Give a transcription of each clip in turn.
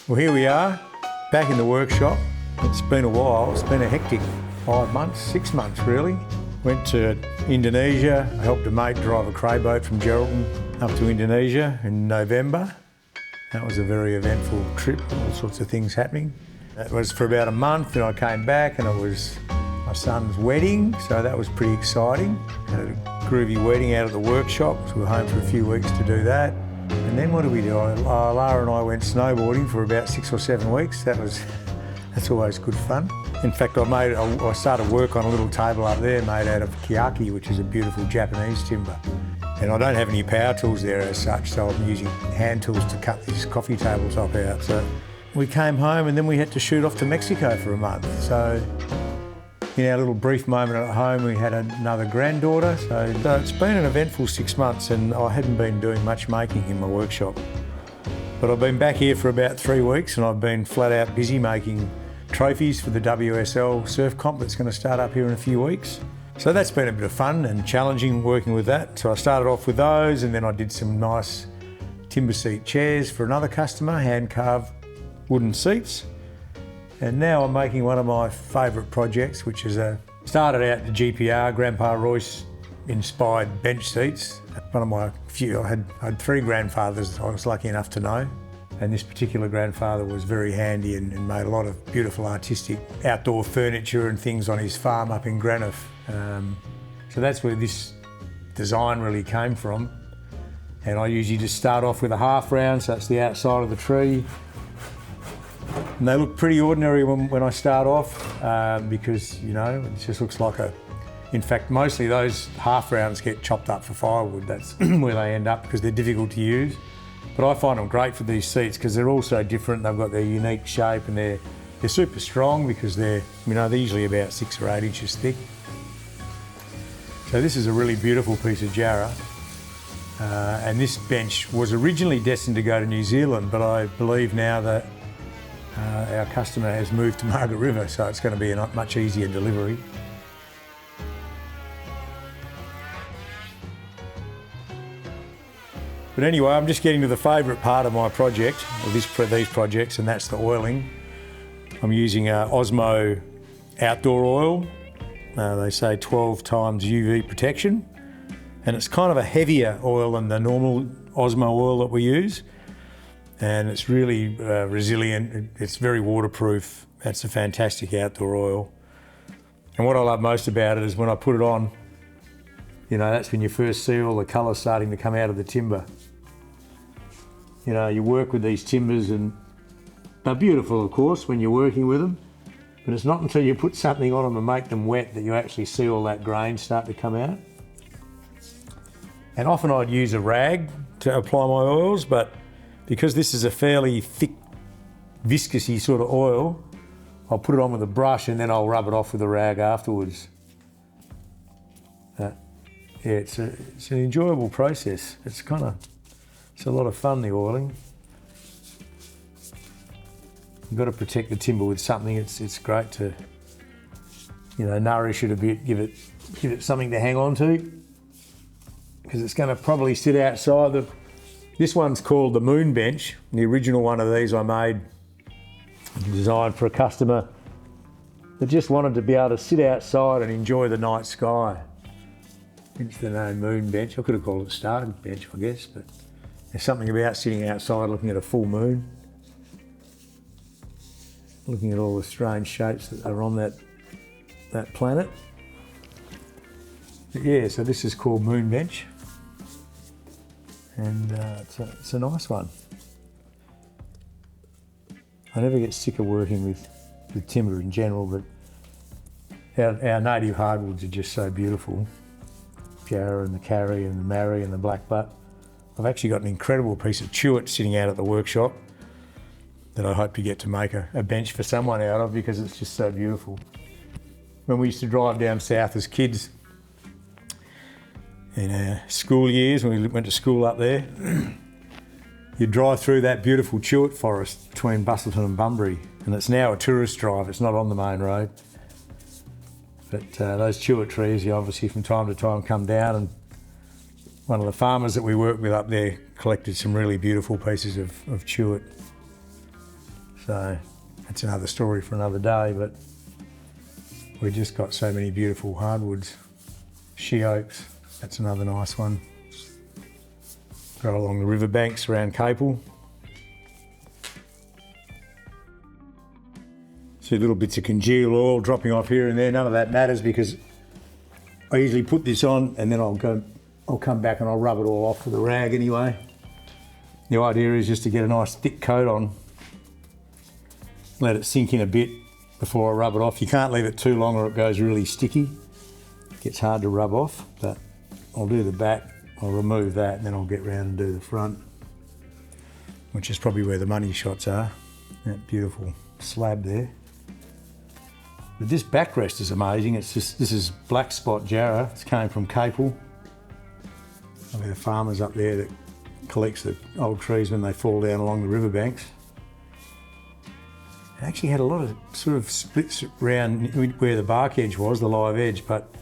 Well, here we are, back in the workshop. It's been a while, it's been a hectic 5 months, 6 months really. Went to Indonesia, I helped a mate drive a cray boat from Geraldton up to Indonesia in November. That was a very eventful trip, all sorts of things happening. That was for about a month, and I came back and it was my son's wedding, so that was pretty exciting. Had a groovy wedding out at the workshop, so we were home for a few weeks to do that. And then what did we do? Lara and I went snowboarding for about 6 or 7 weeks. That's always good fun. In fact, I started work on a little table up there made out of keaki, which is a beautiful Japanese timber. And I don't have any power tools there as such, so I'm using hand tools to cut this coffee tabletop out. So we came home and then we had to shoot off to Mexico for a month. So in our little brief moment at home, we had another granddaughter. So it's been an eventful 6 months, and I hadn't been doing much making in my workshop. But I've been back here for about 3 weeks, and I've been flat out busy making trophies for the WSL surf comp that's going to start up here in a few weeks. So that's been a bit of fun and challenging working with that. So I started off with those, and then I did some nice timber seat chairs for another customer, hand-carved wooden seats. And now I'm making one of my favourite projects, which is started out the GPR, Grandpa Royce inspired bench seats. One of my few, I had 3 grandfathers I was lucky enough to know. And this particular grandfather was very handy and made a lot of beautiful artistic outdoor furniture and things on his farm up in Greenough. So that's where this design really came from. And I usually just start off with a half round, so that's the outside of the tree. And they look pretty ordinary when I start off because, you know, it just looks like in fact, mostly those half rounds get chopped up for firewood. That's where they end up because they're difficult to use. But I find them great for these seats because they're all so different. They've got their unique shape and they're super strong because they're usually about 6 or 8 inches thick. So this is a really beautiful piece of Jarrah. And this bench was originally destined to go to New Zealand, but I believe now that our customer has moved to Margaret River, so it's going to be a much easier delivery. But anyway, I'm just getting to the favourite part of my project, or these projects, and that's the oiling. I'm using Osmo outdoor oil. They say 12 times UV protection, and it's kind of a heavier oil than the normal Osmo oil that we use. And it's really resilient, it's very waterproof. It's a fantastic outdoor oil. And what I love most about it is when I put it on, you know, that's when you first see all the colour starting to come out of the timber. You know, you work with these timbers and they're beautiful, of course, when you're working with them, but it's not until you put something on them and make them wet that you actually see all that grain start to come out. And often I'd use a rag to apply my oils, but because this is a fairly thick, viscousy sort of oil, I'll put it on with a brush and then I'll rub it off with a rag afterwards. Yeah, it's an enjoyable process. It's a lot of fun, the oiling. You've got to protect the timber with something. It's great to, you know, nourish it a bit, give it something to hang on to, because it's going to probably sit outside. This one's called the Moon Bench. The original one of these I made, designed for a customer that just wanted to be able to sit outside and enjoy the night sky. Hence the name Moon Bench. I could have called it Star Bench, I guess, but there's something about sitting outside looking at a full moon, looking at all the strange shapes that are on that planet. But yeah, so this is called Moon Bench. And it's a nice one. I never get sick of working with timber in general, but our native hardwoods are just so beautiful. Jarrah and the Carry and the Marri and the Blackbutt. I've actually got an incredible piece of chewit sitting out at the workshop that I hope to get to make a bench for someone out of because it's just so beautiful. When we used to drive down south as kids, in our school years, when we went to school up there, you'd drive through that beautiful chewit forest between Bustleton and Bunbury, and it's now a tourist drive, it's not on the main road. But those chewit trees, you obviously from time to time come down, and one of the farmers that we worked with up there collected some really beautiful pieces of chewit. So that's another story for another day, but we've just got so many beautiful hardwoods. She oaks, that's another nice one. Grow along the riverbanks around Capel. See little bits of congealed oil dropping off here and there. None of that matters because I usually put this on and then I'll come back and I'll rub it all off with a rag anyway. The idea is just to get a nice thick coat on, let it sink in a bit before I rub it off. You can't leave it too long or it goes really sticky. It gets hard to rub off, but I'll do the back, I'll remove that and then I'll get round and do the front, which is probably where the money shots are. That beautiful slab there. But this backrest is amazing. This is black spot Jarrah. It's came from Capel. There's the farmers up there that collects the old trees when they fall down along the riverbanks. It actually had a lot of sort of splits around where the bark edge was, the live edge, but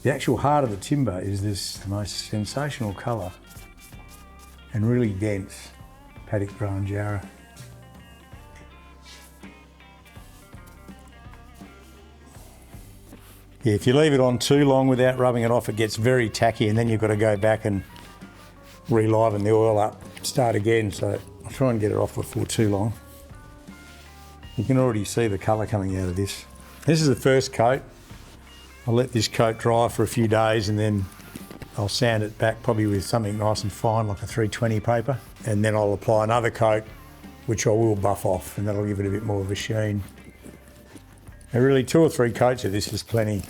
the actual heart of the timber is this most sensational colour and really dense paddock grown Jarrah. Yeah, if you leave it on too long without rubbing it off, it gets very tacky and then you've got to go back and re-liven the oil up, start again. So I'll try and get it off before too long. You can already see the colour coming out of this. This is the first coat. I'll let this coat dry for a few days and then I'll sand it back probably with something nice and fine like a 320 paper. And then I'll apply another coat, which I will buff off, and that'll give it a bit more of a sheen. And really 2 or 3 coats of this is plenty.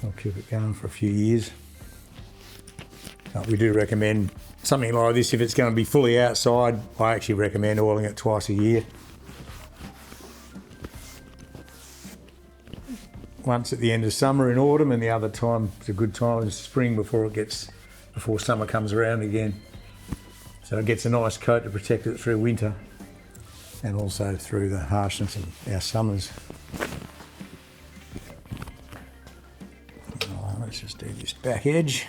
I'll keep it going for a few years. But we do recommend something like this, if it's going to be fully outside, I actually recommend oiling it twice a year. Once at the end of summer in autumn, and the other time, it's a good time in spring before summer comes around again. So it gets a nice coat to protect it through winter and also through the harshness of our summers. Right, let's just do this back edge.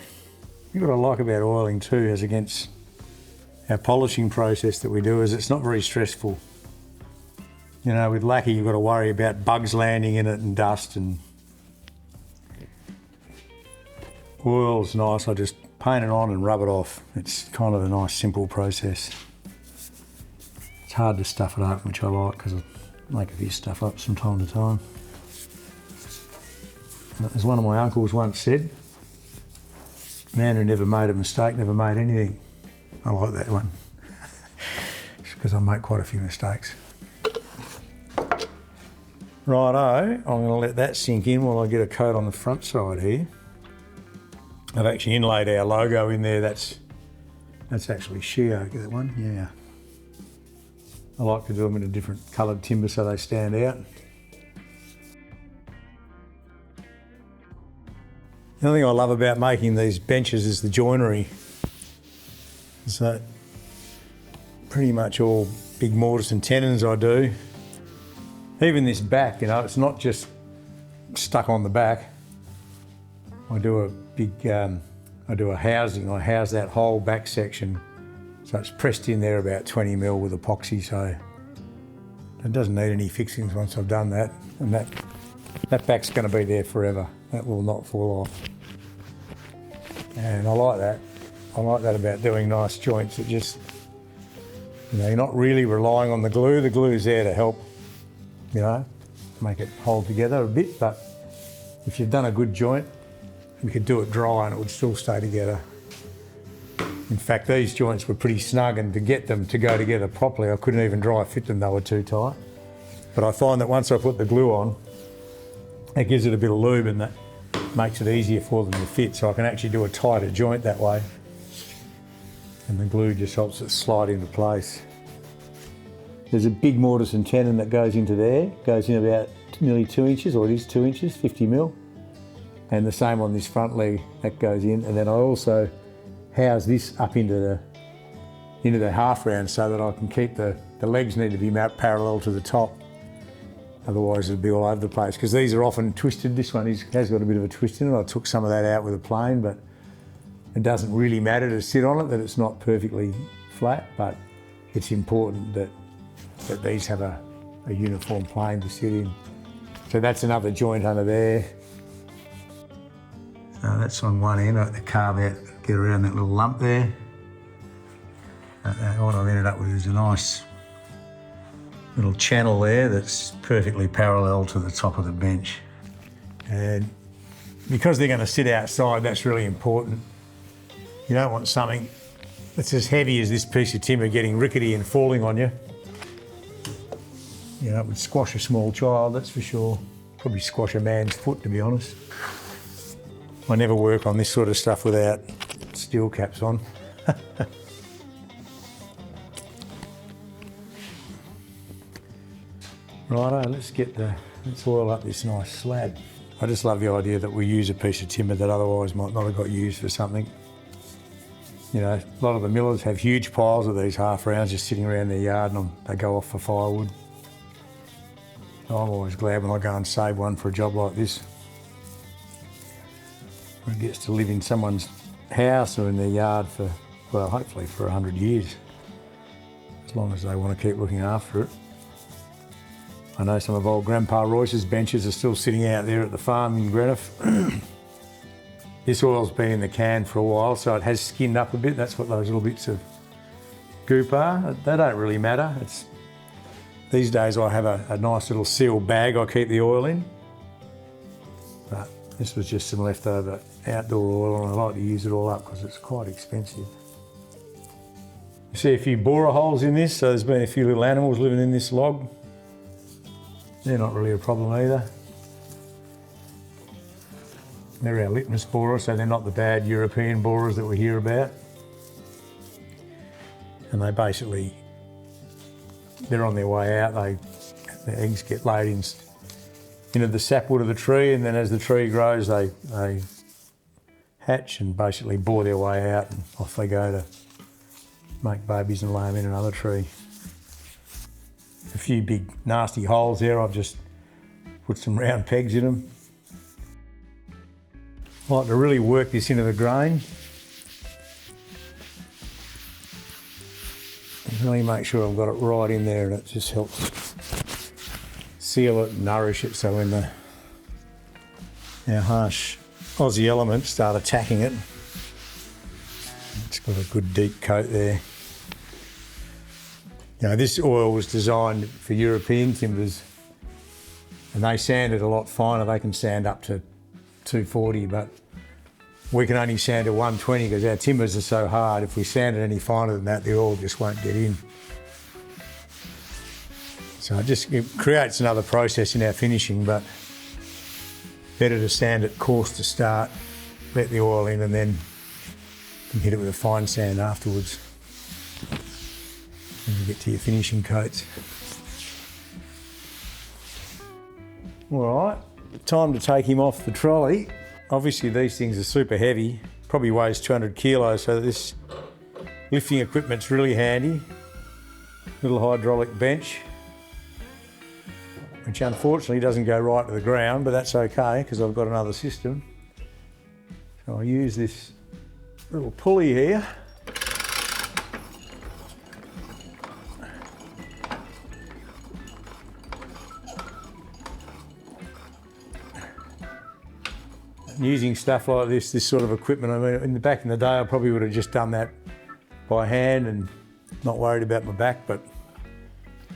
What I like about oiling too, as against our polishing process that we do, is it's not very stressful. You know, with lacquer you've got to worry about bugs landing in it and dust, and oil's nice. I just paint it on and rub it off. It's kind of a nice simple process. It's hard to stuff it up, which I like because I make a few stuff up from time to time. As one of my uncles once said, man who never made a mistake never made anything. I like that one. It's because I make quite a few mistakes. Righto, I'm going to let that sink in while I get a coat on the front side here. I've actually inlaid our logo in there. That's actually she oak, that one, yeah. I like to do them in a different coloured timber so they stand out. The other thing I love about making these benches is the joinery. So pretty much all big mortise and tenons I do. Even this back, you know, it's not just stuck on the back. I do a big, I do a housing. I house that whole back section. So it's pressed in there about 20 mil with epoxy, so it doesn't need any fixings once I've done that. And that back's going to be there forever. That will not fall off. And I like that. I like that about doing nice joints. It just, you know, you're not really relying on the glue. The glue's there to help, you know, make it hold together a bit. But if you've done a good joint, you could do it dry and it would still stay together. In fact, these joints were pretty snug, and to get them to go together properly, I couldn't even dry fit them, they were too tight. But I find that once I put the glue on, it gives it a bit of lube and that makes it easier for them to fit, so I can actually do a tighter joint that way. And the glue just helps it slide into place. There's a big mortise and tenon that goes into there, goes in about nearly 2 inches, or it is 2 inches, 50 mil. And the same on this front leg, that goes in. And then I also house this up into the half round so that I can keep the legs need to be parallel to the top. Otherwise it'll be all over the place, because these are often twisted. This one has got a bit of a twist in it. I took some of that out with a plane, but it doesn't really matter to sit on it that it's not perfectly flat, but it's important that that these have a uniform plane to sit in. So that's another joint under there. So that's on one end, I had to carve out, get around that little lump there. What I've ended up with is a nice little channel there that's perfectly parallel to the top of the bench. And because they're going to sit outside, that's really important. You don't want something that's as heavy as this piece of timber getting rickety and falling on you. You know, it would squash a small child, that's for sure. Probably squash a man's foot, to be honest. I never work on this sort of stuff without steel caps on. Righto, let's oil up this nice slab. I just love the idea that we use a piece of timber that otherwise might not have got used for something. You know, a lot of the millers have huge piles of these half rounds just sitting around their yard and they go off for firewood. I'm always glad when I go and save one for a job like this. It gets to live in someone's house or in their yard for, well, hopefully for 100 years, as long as they want to keep looking after it. I know some of old Grandpa Royce's benches are still sitting out there at the farm in Greenough. This oil's been in the can for a while, so it has skinned up a bit. That's what those little bits of goop are. They don't really matter. These days I have a nice little sealed bag I keep the oil in. But this was just some leftover outdoor oil and I like to use it all up because it's quite expensive. You see a few borer holes in this, so there's been a few little animals living in this log. They're not really a problem either. They're our litmus borers, so they're not the bad European borers that we hear about. And they basically, they're on their way out. The eggs get laid into the sapwood of the tree, and then as the tree grows, they hatch and basically bore their way out, and off they go to make babies and lay them in another tree. A few big nasty holes there. I've just put some round pegs in them. I like to really work this into the grain. And really make sure I've got it right in there, and it just helps seal it and nourish it, so when our harsh Aussie elements start attacking it, it's got a good deep coat there. You know, this oil was designed for European timbers and they sand it a lot finer. They can sand up to 240, but we can only sand to 120 because our timbers are so hard. If we sand it any finer than that, the oil just won't get in. So it creates another process in our finishing, but better to sand it coarse to start, let the oil in, and then you can hit it with a fine sand afterwards. When you get to your finishing coats. All right, time to take him off the trolley. Obviously these things are super heavy, probably weighs 200 kilos, so this lifting equipment's really handy. Little hydraulic bench, which unfortunately doesn't go right to the ground, but that's okay because I've got another system. So I use this little pulley here. Using stuff like this sort of equipment, I mean, back in the day I probably would have just done that by hand and not worried about my back, but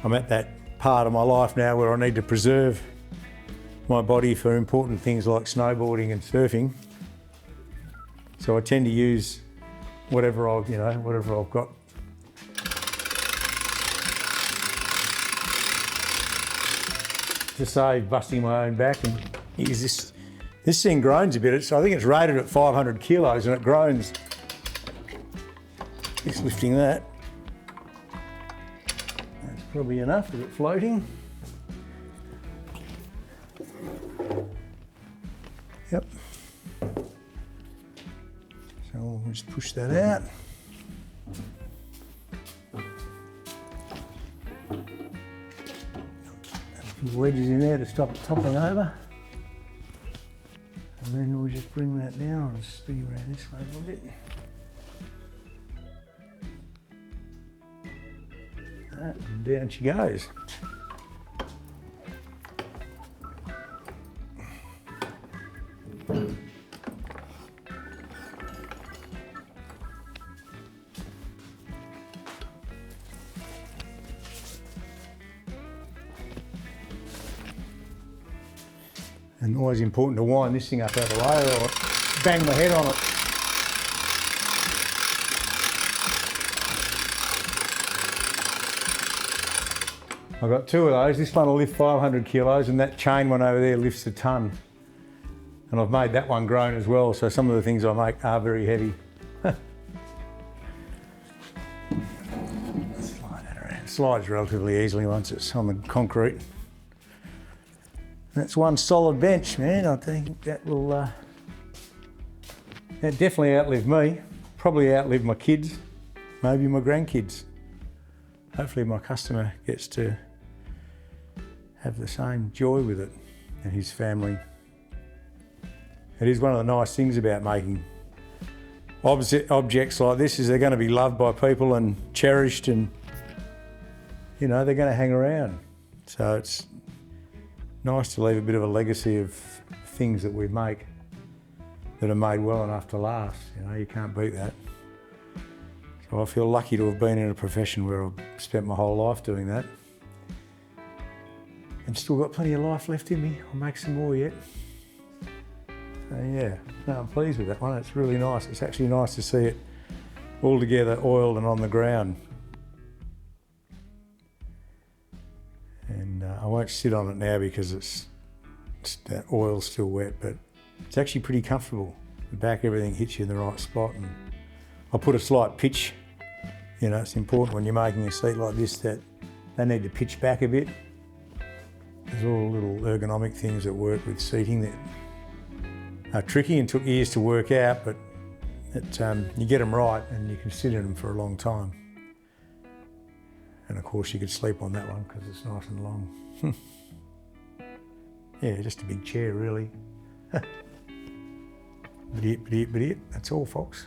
I'm at that part of my life now where I need to preserve my body for important things like snowboarding and surfing. So I tend to use whatever I've got. To save busting my own back, and use this. This thing groans a bit. I think it's rated at 500 kilos and it groans. Just lifting that. That's probably enough. Is it floating? Yep. So we'll just push that out. A few wedges in there to stop it toppling over. And then we'll just bring that down and spin around this way a little bit. And down she goes. And always important to wind this thing up out of the way or bang my head on it. I've got two of those. This one will lift 500 kilos and that chain one over there lifts a tonne. And I've made that one grown as well, so some of the things I make are very heavy. Slide that around. Slides relatively easily once it's on the concrete. That's one solid bench, man. I think that will that definitely outlive me. Probably outlive my kids, maybe my grandkids. Hopefully my customer gets to have the same joy with it and his family. It is one of the nice things about making objects like this is they're going to be loved by people and cherished, and you know, they're going to hang around. So it's nice to leave a bit of a legacy of things that we make that are made well enough to last. You know, you can't beat that. So I feel lucky to have been in a profession where I've spent my whole life doing that. And still got plenty of life left in me. I'll make some more yet. So yeah, no, I'm pleased with that one. It's really nice. It's actually nice to see it all together, oiled and on the ground. And I won't sit on it now because that oil's still wet, but it's actually pretty comfortable. The back, everything hits you in the right spot. And I put a slight pitch. You know, it's important when you're making a seat like this that they need to pitch back a bit. There's all little ergonomic things that work with seating that are tricky and took years to work out, but you get them right and you can sit in them for a long time. And of course you could sleep on that one because it's nice and long. Yeah, just a big chair really. But it, that's all, folks.